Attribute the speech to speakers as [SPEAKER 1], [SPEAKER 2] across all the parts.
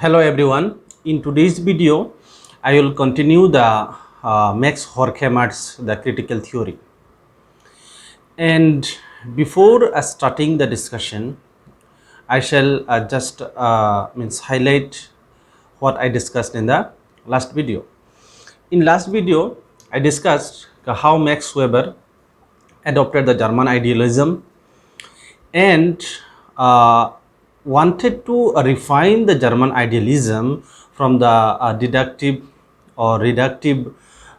[SPEAKER 1] Hello everyone. In today's video, I will continue the Max Horkheimer's the critical theory. And before starting the discussion, I shall just highlight what I discussed in the last video. In last video, I discussed how Max Weber adopted the German idealism and uh, wanted to refine the German idealism from the deductive or reductive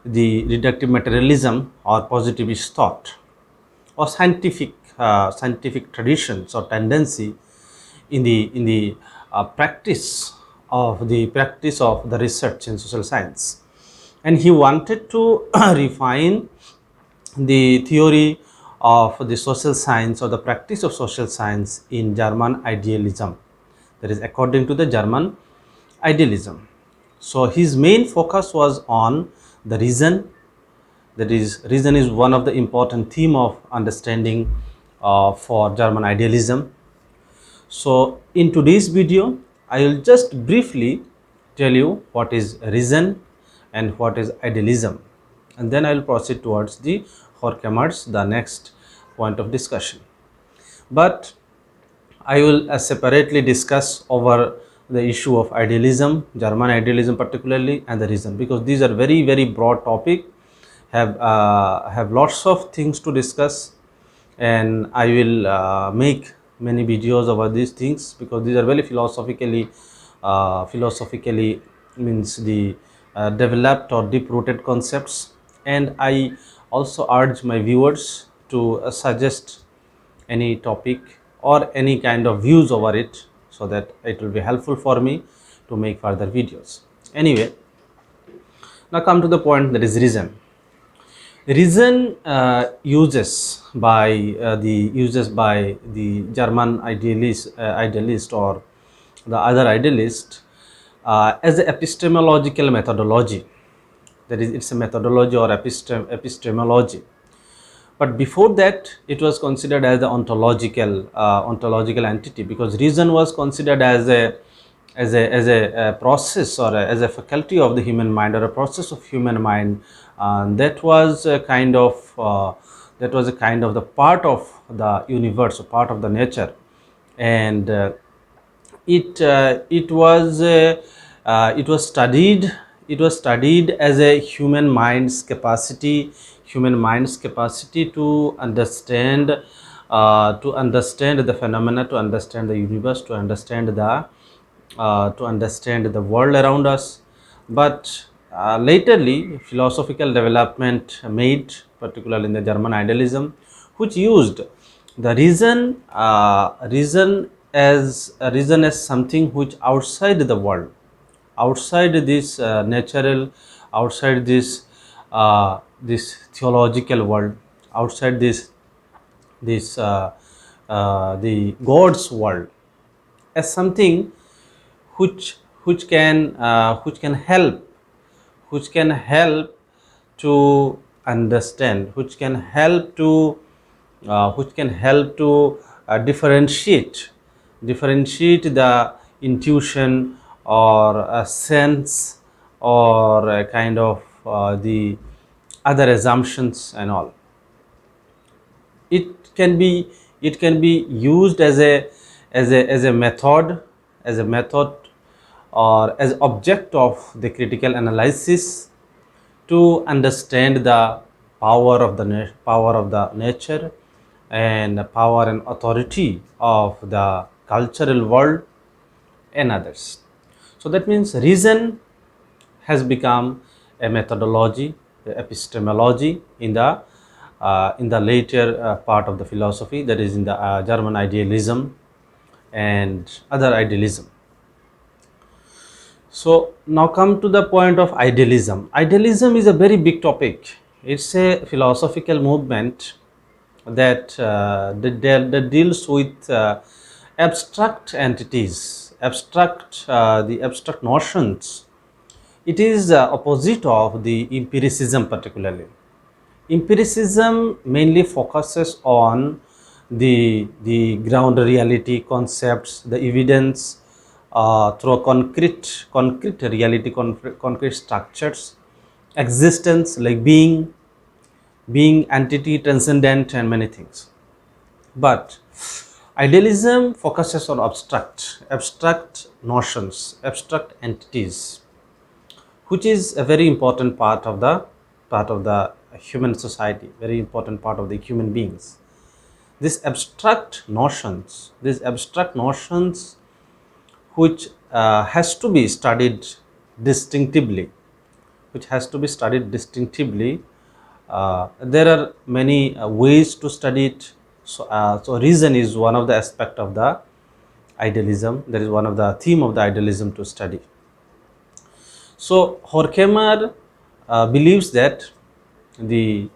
[SPEAKER 1] materialism or positivist thought or scientific traditions or tendency in the practice of the research in social science, and he wanted to refine the theory of the social science or the practice of social science in German idealism, that is according to the German idealism. So his main focus was on the reason, that is reason is one of the important theme of understanding for German idealism. So in today's video, I will just briefly tell you what is reason and what is idealism, and then I will proceed towards the Horkheimer's, the next point of discussion. But I will separately discuss over the issue of idealism, German idealism particularly, and the reason, because these are very broad topic, have lots of things to discuss, and I will make many videos over these things because these are very philosophically means the developed or deep rooted concepts. And I also urge my viewers to suggest any topic or any kind of views over it, so that it will be helpful for me to make further videos. Anyway, now come to the point, that is reason. Reason uses by the German idealist or the other idealist as an epistemological methodology. That is, it's a methodology or epistemology. But before that, it was considered as the ontological entity, because reason was considered as a process or as a faculty of the human mind, or a process of human mind that was a kind of the part of the universe, a part of the nature, and it was studied as a human mind's capacity to understand the phenomena, to understand the universe, to understand the world around us. But laterly, philosophical development made, particularly in the German idealism, which used the reason as something which outside the world, outside this natural, outside this theological world, outside this the God's world, as something which can help to understand, which can help to differentiate the intuition or a sense or a kind of the other assumptions and all. It can be used as a method or as object of the critical analysis to understand the power of the nature and the power and authority of the cultural world and others. So that means reason has become a methodology, epistemology in the later part of the philosophy, that is in the German idealism and other idealism. So now come to the point of idealism. Idealism is a very big topic. It's a philosophical movement that deals with abstract entities, the abstract notions. It is opposite of the empiricism particularly. Empiricism mainly focuses on the ground reality concepts, the evidence, through concrete reality, concrete structures, existence like being entity, transcendent, and many things. But idealism focuses on abstract notions, abstract entities, which is a very important part of the human society, very important part of the human beings. These abstract notions which has to be studied distinctively, which has to be studied distinctively. There are many ways to study it. So reason is one of the aspect of the idealism. That is one of the theme of the idealism to study. So Horkheimer believes that the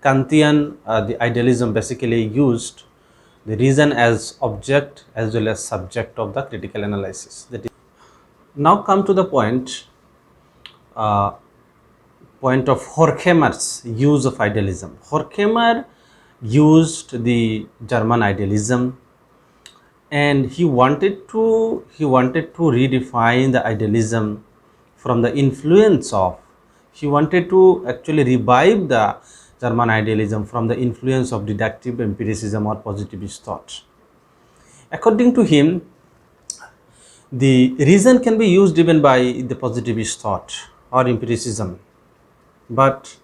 [SPEAKER 1] Kantian, the idealism basically used the reason as object as well as subject of the critical analysis. That is, now come to the uh, point of Horkheimer's use of idealism. Horkheimer used the German idealism, and he wanted to redefine the idealism from the influence of, he wanted to actually revive the German idealism from the influence of deductive empiricism or positivist thought. According to him, the reason can be used even by the positivist thought or empiricism, but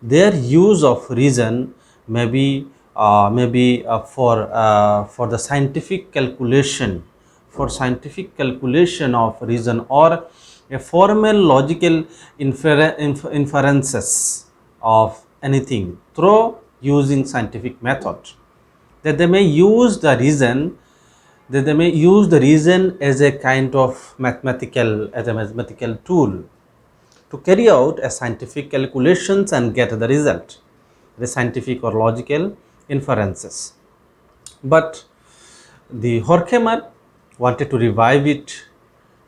[SPEAKER 1] their use of reason may be for the scientific calculation of reason, or a formal logical inferences of anything through using scientific method. That they may use the reason, as a kind of mathematical tool to carry out a scientific calculations and get the result, the scientific or logical inferences. But the Horkheimer wanted to revive it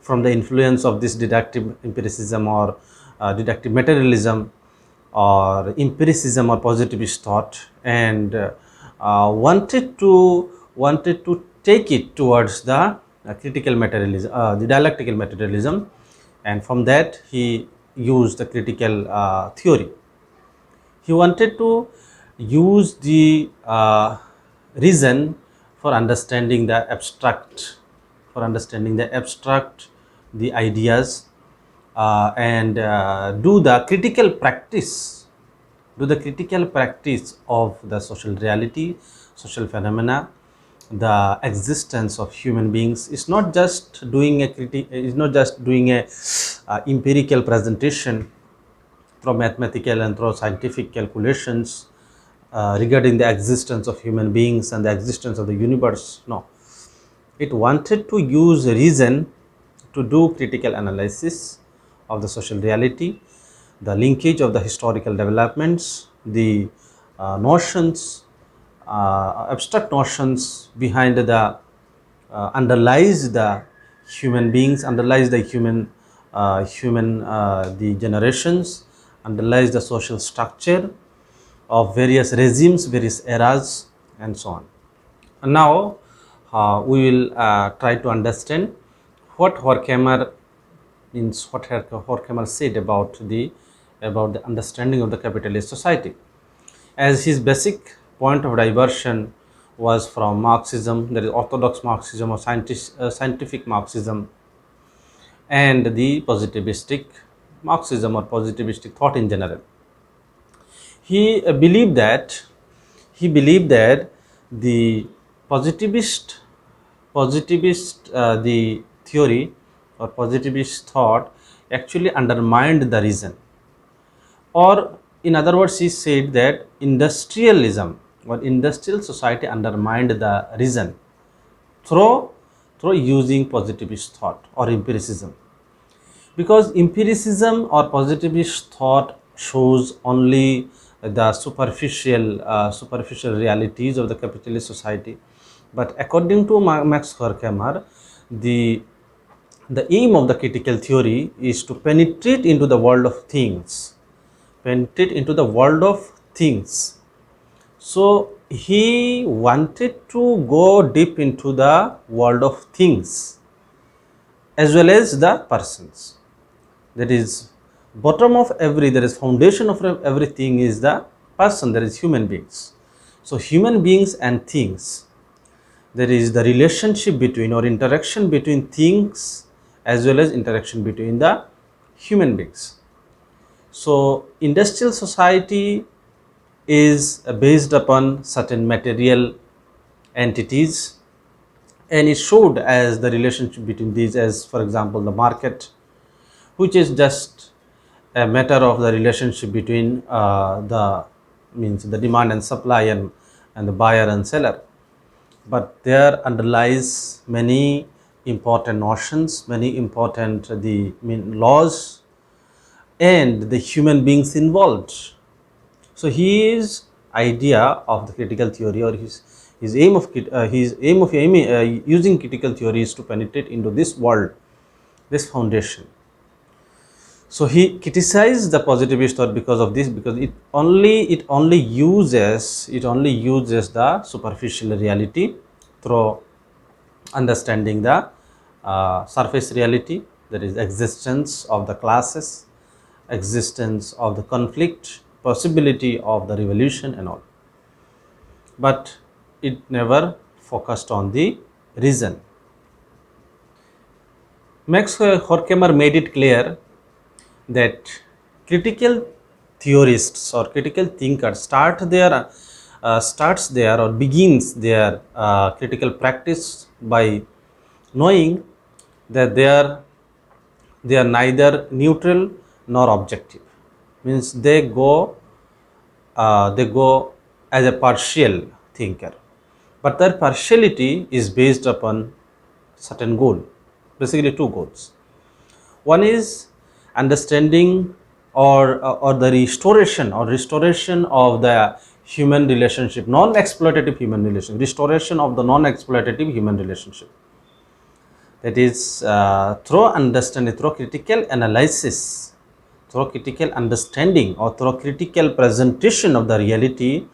[SPEAKER 1] from the influence of this deductive empiricism or deductive materialism or empiricism or positivist thought, and wanted to take it towards the critical materialism, the dialectical materialism, and from that he used the critical theory. He wanted to use the reason for understanding the abstract, the ideas, and do the critical practice of the social reality, social phenomena, the existence of human beings. Is not just doing a empirical presentation through mathematical and through scientific calculations regarding the existence of human beings and the existence of the universe. No, it wanted to use reason to do critical analysis of the social reality, the linkage of the historical developments, the abstract notions behind the underlies the human beings, underlies the the generations, underlies the social structure of various regimes, various eras, and so on. And now we will try to understand what Horkheimer said about the understanding of the capitalist society, as his basic point of diversion was from Marxism, that is orthodox Marxism or scientific Marxism, and the positivistic Marxism or positivistic thought in general. He believed that the positivist the theory or positivist thought actually undermined the reason, or in other words, he said that industrialism or industrial society undermined the reason through using positivist thought or empiricism, because empiricism or positivist thought shows only the superficial realities of the capitalist society. But according to Max Horkheimer, the aim of the critical theory is to penetrate into the world of things, So he wanted to go deep into the world of things, as well as the persons. That is bottom of every, there is foundation of everything is the person, that is human beings. So human beings and things, there is the relationship between or interaction between things as well as interaction between the human beings. So industrial society is based upon certain material entities, and it showed as the relationship between these, as for example the market, which is just a matter of the relationship between the means the demand and supply, and the buyer and seller. But there underlies many important notions, many important laws, and the human beings involved. So his idea of the critical theory, or his aim of using critical theory is to penetrate into this world, this foundation. So he criticized the positivist thought because of this, because it only uses the superficial reality through understanding the surface reality, that is existence of the classes, existence of the conflict, possibility of the revolution and all. But it never focused on the reason. Max Horkheimer made it clear that critical theorists or critical thinkers starts their or begins their critical practice by knowing that they are neither neutral nor objective. Means they go as a partial thinker, but their partiality is based upon certain goal, basically two goals. One is understanding or the restoration of the human relationship, non-exploitative human relationship, restoration of the non-exploitative human relationship. That is through understanding, through critical analysis, through critical understanding, or through critical presentation of the reality,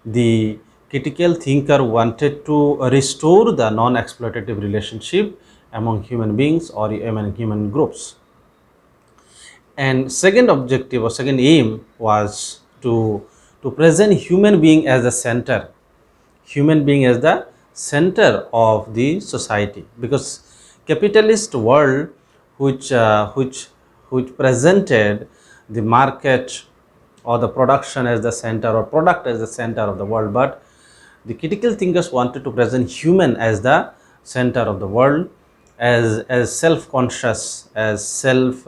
[SPEAKER 1] the critical thinker wanted to restore the non-exploitative relationship among human beings or among human groups. And second objective or second aim was to present human being as the center, human being as the center of the society, because capitalist world which presented the market or the production as the center or product as the center of the world, but the critical thinkers wanted to present human as the center of the world, as self-conscious, as self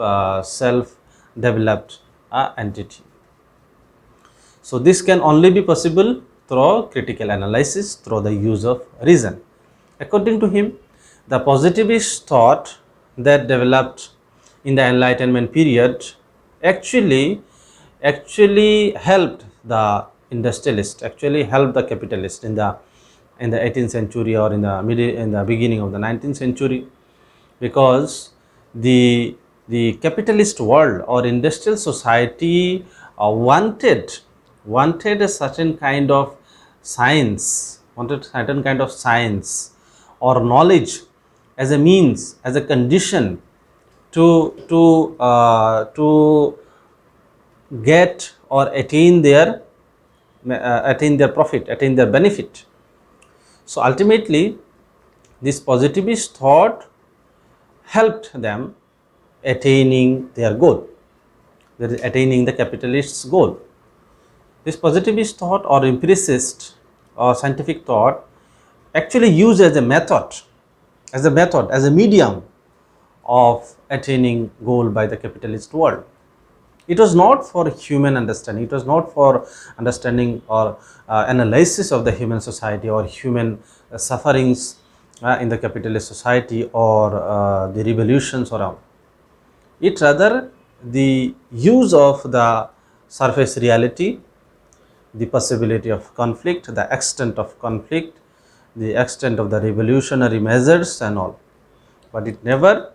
[SPEAKER 1] developed entity. So this can only be possible through critical analysis, through the use of reason. According to him, the positivist thought that developed in the Enlightenment period actually helped the industrialist, actually helped the capitalist in the 18th century or in the beginning of the 19th century, because the capitalist world or industrial society wanted a certain kind of science or knowledge as a means, as a condition to get or attain their profit, attain their benefit. So ultimately, this positivist thought helped them attaining their goal, that is attaining the capitalist's goal. This positivist thought or empiricist or scientific thought actually used as a medium of attaining goal by the capitalist world. It was not for human understanding, it was not for understanding or analysis of the human society or human sufferings in the capitalist society or the revolutions around. It rather the use of the surface reality, the possibility of conflict, the extent of conflict, the extent of the revolutionary measures and all. But it never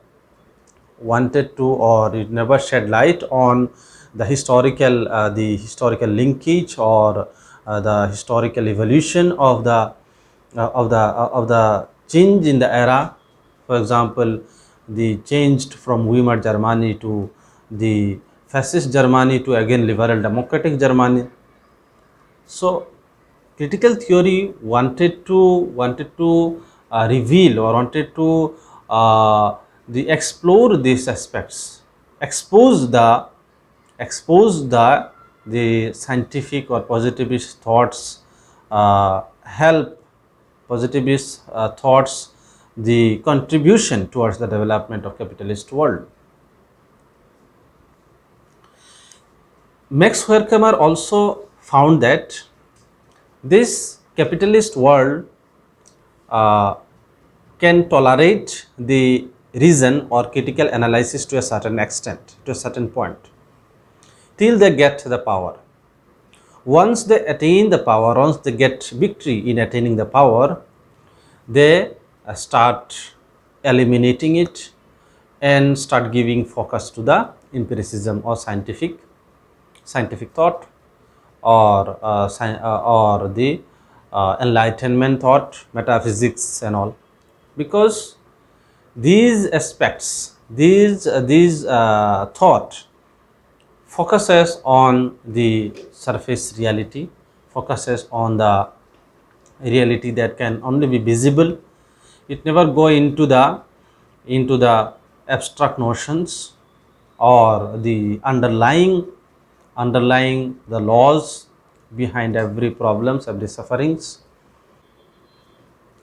[SPEAKER 1] wanted to, or it never shed light on the historical linkage or the historical evolution of the change in the era. For example, the changed from Weimar Germany to the fascist Germany to again liberal democratic Germany. So critical theory wanted to reveal or wanted to explore these aspects, expose the scientific or positivist thoughts, help positivist thoughts the contribution towards the development of capitalist world. Max Horkheimer also found that this capitalist world uh, can tolerate the reason or critical analysis to a certain extent, to a certain point, till they get the power. Once they attain the power, once they get victory in attaining the power, they start eliminating it and start giving focus to the empiricism or scientific thought, or the enlightenment thought, metaphysics and all, because these aspects, these thought focuses on the surface reality, focuses on the reality that can only be visible. It never go into the abstract notions or the underlying the laws behind every problems, every sufferings.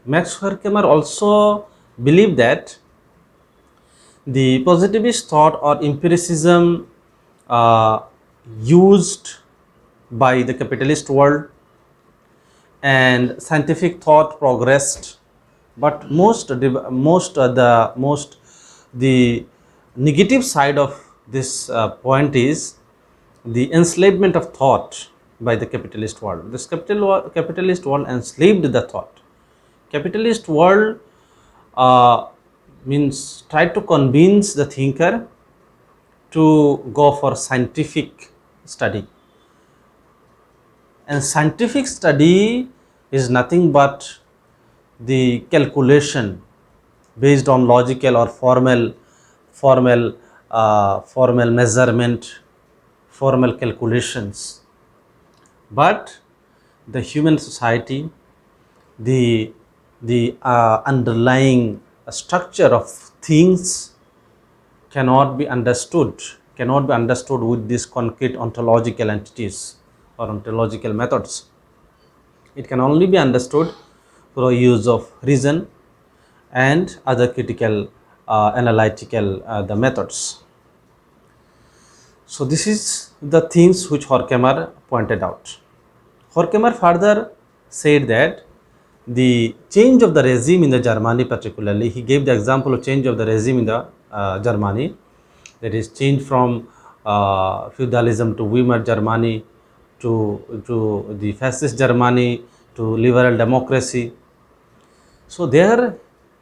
[SPEAKER 1] Max Horkheimer also believed that the positivist thought or empiricism uh, used by the capitalist world and scientific thought progressed, but the negative side of this point is the enslavement of thought by the capitalist world. This capitalist world enslaved the thought. Capitalist world uh, means try to convince the thinker to go for scientific study, and scientific study is nothing but the calculation based on logical or formal measurement, formal calculations. But the human society, the underlying structure of things cannot be understood with these concrete ontological entities or ontological methods. It can only be understood through use of reason and other critical analytical the methods. So this is the things which Horkheimer pointed out. Horkheimer further said that the change of the regime in the Germany, particularly, he gave the example of change of the regime in the Germany, that is change from feudalism to Weimar Germany to the fascist Germany to liberal democracy. So there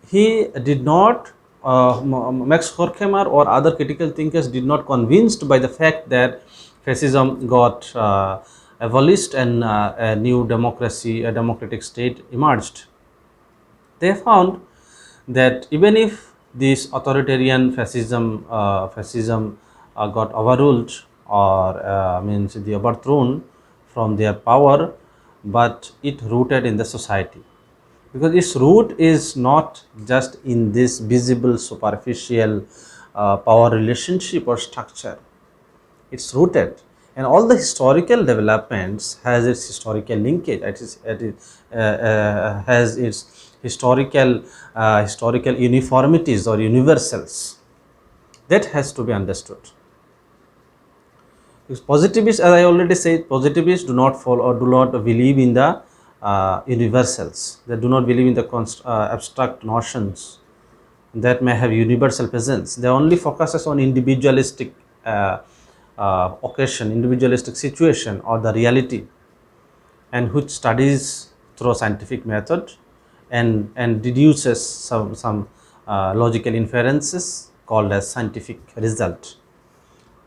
[SPEAKER 1] he did not, Max Horkheimer or other critical thinkers did not convinced by the fact that fascism got abolished and a new democracy, a democratic state emerged. They found that even if this authoritarian fascism got overruled or means the overthrown from their power, but it rooted in the society, because its root is not just in this visible superficial power relationship or structure. It's rooted, and all the historical developments has its historical linkage, has its historical uniformities or universals that has to be understood. Because positivists, as I already said, positivists do not follow or do not believe in the universals. They do not believe in the abstract notions that may have universal presence. They only focuses on individualistic occasion, individualistic situation or the reality, and which studies through scientific method and deduces some logical inferences called as scientific result.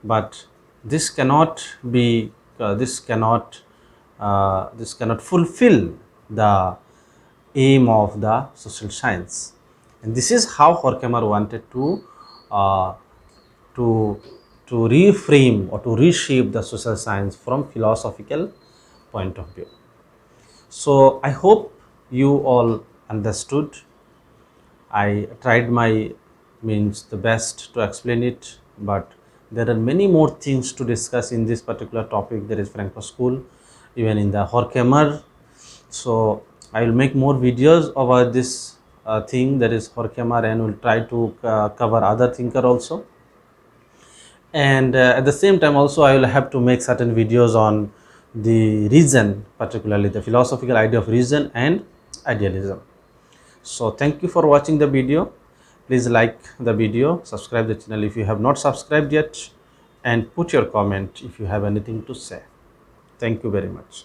[SPEAKER 1] But this cannot be this cannot fulfill the aim of the social science. And this is how Horkheimer wanted uh, to to reframe or to reshape the social science from philosophical point of view. So I hope you all understood. I tried my means the best to explain it, but there are many more things to discuss in this particular topic. There is Frankfurt School, even in the Horkheimer. So I will make more videos about this thing, that is Horkheimer, and will try to cover other thinker also. And at the same time also I will have to make certain videos on the reason, particularly the philosophical idea of reason and idealism. So thank you for watching the video. Please like the video, subscribe the channel if you have not subscribed yet, and put your comment if you have anything to say. Thank you very much.